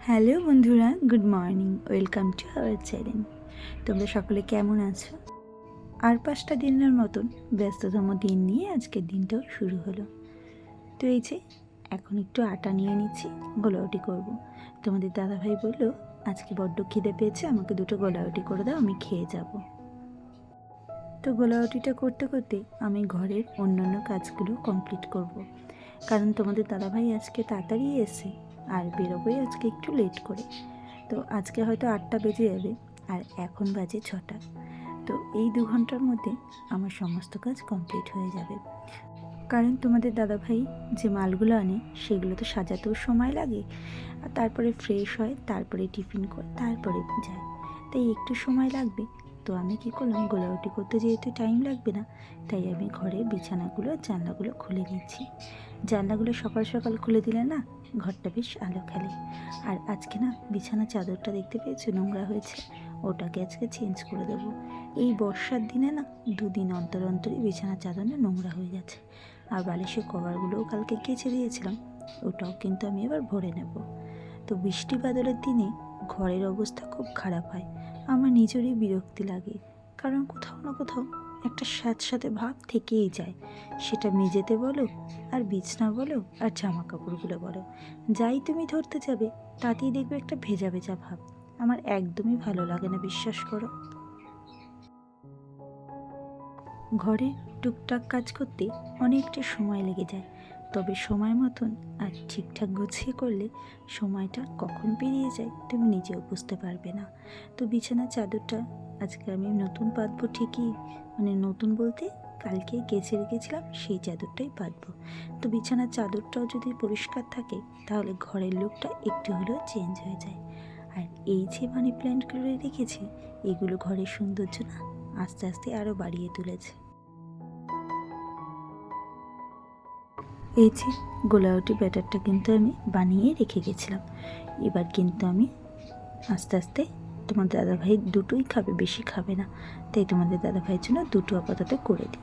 Hello বন্ধুরা, good morning, welcome to our channel. তোমরা সকলে কেমন আছো? আর 5টা দিনের মতন ব্যস্ততম দিন নিয়ে আজকের দিনটাও শুরু হলো। তো এই যে এখন একটু আটা নিয়ে নিচ্ছি, গোলাউটি করব। তোমাদের দাদাভাই বললো আজকে বড্ড খিদে পেয়েছে, আমাকে দুটো গোলাউটি করে দাও, আমি খেয়ে যাব। তো গোলাউটিটা করতে করতে আমি ঘরের অন্যান্য কাজগুলো কমপ্লিট করব। কারণ তোমাদের দাদাভাই আজকে তাড়াতাড়ি এসে আর বেরোবোই আজকে একটু লেট করে। তো আজকে হয়তো 8টা বেজে যাবে, আর এখন বাজে 6টা। তো এই 2 ঘন্টার মধ্যে আমার সমস্ত কাজ কমপ্লিট হয়ে যাবে। কারণ তোমাদের দাদাভাই যে মালগুলো আনে সেগুলো তো সাজাতেও সময় লাগে, আর তারপরে ফ্রেশ হয়, তারপরে টিফিন করে, তারপরে যায়, তাই একটু সময় লাগবে। তো আমি কী করলাম, গোলাউটি করতে যেহেতু টাইম লাগবে না, তাই আমি ঘরে বিছানাগুলো জানলাগুলো খুলে নিচ্ছি। জানলাগুলো সকাল সকাল খুলে দিলে না ঘরটা বেশ আলো খেলে। আর আজকে না বিছানা চাদরটা দেখতে পেয়েছো নোংরা হয়েছে, ওটাকে আজকে চেঞ্জ করে দেবো। এই বর্ষার দিনে না 2 দিন অন্তর অন্তরই বিছানা চাদর না নোংরা হয়ে যাচ্ছে। আর বালিশের কভারগুলোও কালকে কেচে দিয়েছিলাম, ওটাও কিন্তু আমি এবার ভরে নেব। তো বৃষ্টি বাদলের দিনে ঘরের অবস্থা খুব খারাপ হয়, আমার নিজেরই বিরক্তি লাগে। কারণ কোথাও না কোথাও একটা স্যাঁতস্যাঁতে ভাব থেকেই যায়, সেটা মেঝেতে বলো, আর বিছনা বলো, আর জামা কাপড়গুলো বলো, যাই তুমি ধরতে যাবে তাতেই দেখবে একটা ভেজা ভেজা ভাব। আমার একদমই ভালো লাগে না, বিশ্বাস করো। ঘরে টুকটাক কাজ করতে অনেকটা সময় লেগে যায়, তবে সময় মতন আর ঠিকঠাক গুছিয়ে করলে সময়টা কখন পেরিয়ে যায় তুমি নিজেও বুঝতে পারবে না। তো বিছানার চাদরটা আজকে আমি নতুন পাতবো ঠিকই, মানে নতুন বলতে কালকে কেচে রেখেছিলাম সেই চাদরটাই পাতবো। তো বিছানার চাদরটাও যদি পরিষ্কার থাকে তাহলে ঘরের লুকটা একটু হলেও চেঞ্জ হয়ে যায়। আর এই যে মানি প্ল্যান্টগুলো রেখেছি, এগুলো ঘরের সৌন্দর্য না আস্তে আস্তে আরও বাড়িয়ে তুলেছে। এই যে গোলাউটি ব্যাটারটা কিন্তু আমি বানিয়ে রেখে গেছিলাম, এবার কিন্তু আমি আস্তে আস্তে, তোমার দাদাভাই দুটোই খাবে, বেশি খাবে না, তাই তোমাদের দাদাভাইয়ের জন্য দুটো আপাতত করে দিই।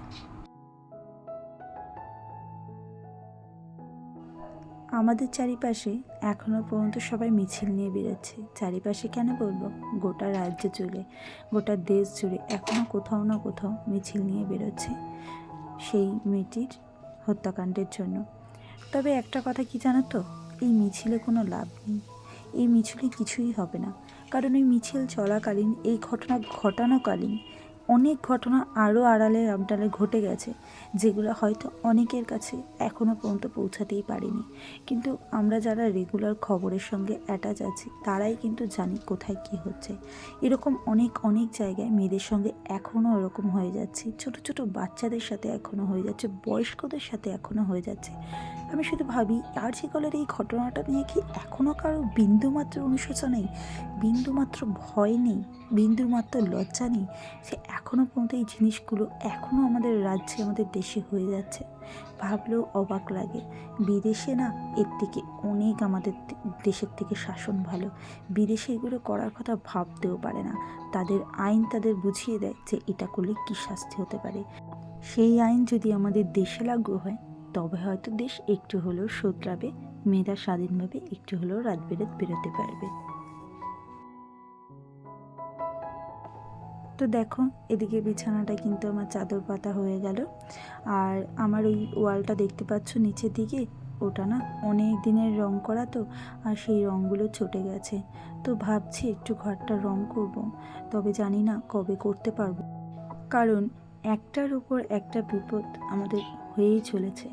আমাদের চারিপাশে এখনও পর্যন্ত সবাই মিছিল নিয়ে বেরোচ্ছে। চারিপাশে কেন বলবো, গোটা রাজ্য জুড়ে, গোটা দেশ জুড়ে এখনও কোথাও না কোথাও মিছিল নিয়ে বেরোচ্ছে সেই মেয়েটির হত্যাকাণ্ডের জন্য। তবে একটা কথা কি জানো তো, এই মিছিলে কোনো লাভ নেই, এই মিছিলে কিছুই হবে না। কারণ এই মিছিল চলাকালীন, এই ঘটনা ঘটানোকালীন অনেক ঘটনা আরও আড়ালে আবডালে ঘটে গেছে, যেগুলো হয়তো অনেকের কাছে এখনও পর্যন্ত পৌঁছাতেই পারেনি। কিন্তু আমরা যারা রেগুলার খবরের সঙ্গে অ্যাটাচ আছি তারাই কিন্তু জানি কোথায় কী হচ্ছে। এরকম অনেক অনেক জায়গায় মেয়েদের সঙ্গে এখনও এরকম হয়ে যাচ্ছে, ছোট ছোট বাচ্চাদের সাথে এখনও হয়ে যাচ্ছে, বয়স্কদের সাথে এখনও হয়ে যাচ্ছে। আমি শুধু ভাবি আরজি কলের এই ঘটনাটা নিয়ে কি এখনও কারো বিন্দুমাত্র অনুশোচনা নেই, বিন্দুমাত্র ভয় নেই, বিন্দুমাত্র লজ্জা নেই, সে এখনও পর্যন্ত এই জিনিসগুলো এখনও আমাদের রাজ্যে, আমাদের দেশে হয়ে যাচ্ছে। ভাবলেও অবাক লাগে। বিদেশে না এর থেকে অনেক আমাদের দেশের থেকে শাসন ভালো, বিদেশে এগুলো করার কথা ভাবতেও পারে না। তাদের আইন তাদের বুঝিয়ে দেয় যে এটা করলে কী শাস্তি হতে পারে। সেই আইন যদি আমাদের দেশে লাগু হয় তবে হয়তো দেশ একটু হলেও শোধরাবে, মেয়েরা স্বাধীনভাবে একটু হলেও রাত বেরাত বেরোতে পারবে। তো দেখো এদিকে বিছানাটা কিন্তু আমার চাদর পাতা হয়ে গেল। আর আমার ওই ওয়ালটা দেখতে পাচ্ছ নিচের দিকে, ওটা না অনেক দিনের রং করা, তো আর সেই রঙগুলো চটে গেছে। তো ভাবছি একটু ঘরটা রং করব, তবে জানি না কবে করতে পারবো। কারণ একটার উপর একটা বিপদ আমাদের হয়েই চলেছে।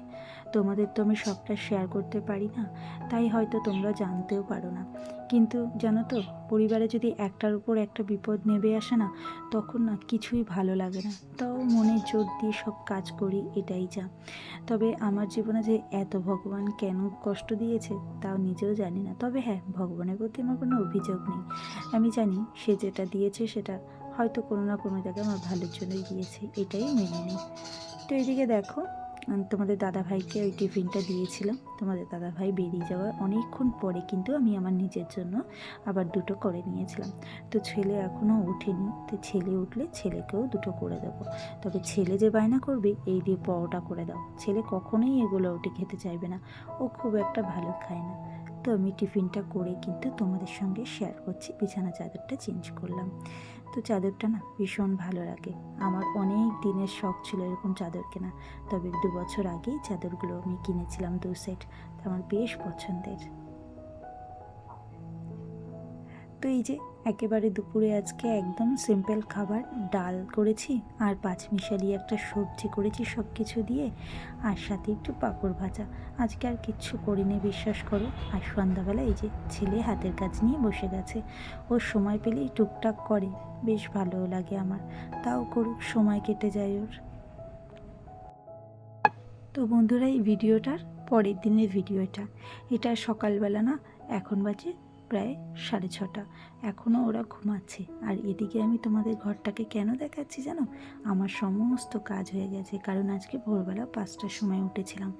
তোমাদের তো আমি সবটা শেয়ার করতে পারি না, তাই হয়তো তোমরা জানতেও পারো না। কিন্তু জানো তো, পরিবারে যদি একটার উপর একটা বিপদ নেমে আসে না, তখন না কিছুই ভালো লাগে না। তাও মনের জোর দিয়ে সব কাজ করি, এটাই যা। তবে আমার জীবনে যে এত ভগবান কেন কষ্ট দিয়েছে তাও নিজেও জানি না। তবে হ্যাঁ, ভগবানের প্রতি আমার কোনো অভিযোগ নেই। আমি জানি সে যেটা দিয়েছে সেটা হয়তো কোনো না কোনো জায়গায় আমার ভালোর জন্যই দিয়েছে, এটাই মেনে নিই। তো এদিকে দেখো, তোমাদের দাদাভাইকে ওই টিফিনটা দিয়েছিলাম। তোমাদের দাদাভাই বেরিয়ে যাওয়ার অনেকক্ষণ পরে কিন্তু আমি আমার নিজের জন্য আবার দুটো করে নিয়েছিলাম। তো ছেলে এখনও ওঠেনি, তো ছেলে উঠলে ছেলেকেও দুটো করে দেবো। তবে ছেলে যে বায়না করবে এই দিয়ে পরোটা করে দাও, ছেলে কখনোই এগুলো ওটি খেতে চাইবে না, ও খুব একটা ভালো খায় না। তো তো আমি টিফিনটা করে কিন্তু তোমাদের সঙ্গে শেয়ার করছি। বিছানা চাদরটা চেঞ্জ করলাম। তো চাদরটা না ভীষণ ভালো লাগে। আমার অনেক দিনের শখ ছিল এরকম চাদর কেনা, তবে 2 বছর আগেই চাদরগুলো আমি কিনেছিলাম 2 সেট। তো আমার বেশ পছন্দের। তো এই যে একেবারে দুপুরে আজকে একদম সিম্পল খাবার, ডাল করেছি আর পাঁচমিশালি একটা সবজি করেছি সব কিছু দিয়ে, আর সাথে একটু পাঁপড় ভাজা। আজকে আর কিচ্ছু করিনি, বিশ্বাস করো। আর সন্ধ্যাবেলা এই যে ছেলে হাতের কাজ নিয়ে বসে গেছে, ওর সময় পেলেই টুকটাক করে, বেশ ভালোও লাগে আমার। তাও করুক, সময় কেটে যায় ওর। তো বন্ধুরা, এই ভিডিওটার পরের দিনের এটা সকালবেলা না, এখন বাজে প্রায় 6:30। এখনও ওরা ঘুমাচ্ছে। আর এদিকে আমি তোমাদের ঘরটাকে কেন দেখাচ্ছি জানো? আমার সমস্ত কাজ হয়ে গেছে, কারণ আজকে ভোরবেলা 5টার সময় উঠেছিলাম।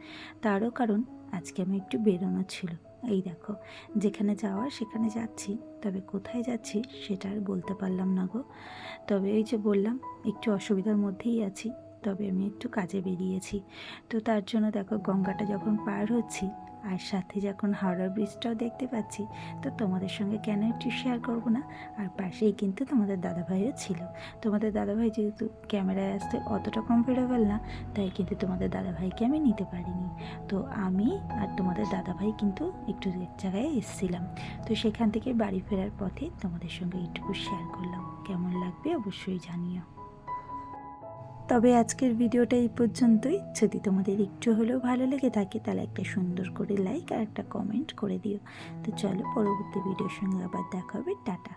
তারও কারণ আজকে আমি একটু বেরোনো ছিল। এই দেখো, যেখানে যাওয়ার সেখানে যাচ্ছি, তবে কোথায় যাচ্ছি সেটা আর বলতে পারলাম না গো। তবে এই যে বললাম, একটু অসুবিধার মধ্যেই আছি, তবে আমি একটু কাজে বেরিয়েছি। তো তার জন্য দেখো, গঙ্গাটা যখন পার হচ্ছি আর সাথে যখন হাওড়া ব্রিজটাও দেখতে পাচ্ছি, তো তোমাদের সঙ্গে কেন একটু শেয়ার করব না। আর পাশেই কিন্তু তোমাদের দাদাভাইও ছিল। তোমাদের দাদাভাই যেহেতু ক্যামেরায় আসতে অতটা কমফোর্টেবল না, তাই কিন্তু তোমাদের দাদাভাইকে আমি নিতে পারিনি। তো আমি আর তোমাদের দাদাভাই কিন্তু একটু এক জায়গায় এসেছিলাম। তো সেখান থেকে বাড়ি ফেরার পথে তোমাদের সঙ্গে এইটুকু শেয়ার করলাম। কেমন লাগবে অবশ্যই জানিও। তবে আজকের ভিডিওটা এই পর্যন্তই। যদি তোমাদের একটু হলেও ভালো লেগে থাকে তাহলে একটা সুন্দর করে লাইক আর একটা কমেন্ট করে দিও। তো চলো, পরবর্তী ভিডিওর সঙ্গে আবার দেখা হবে। টাটা।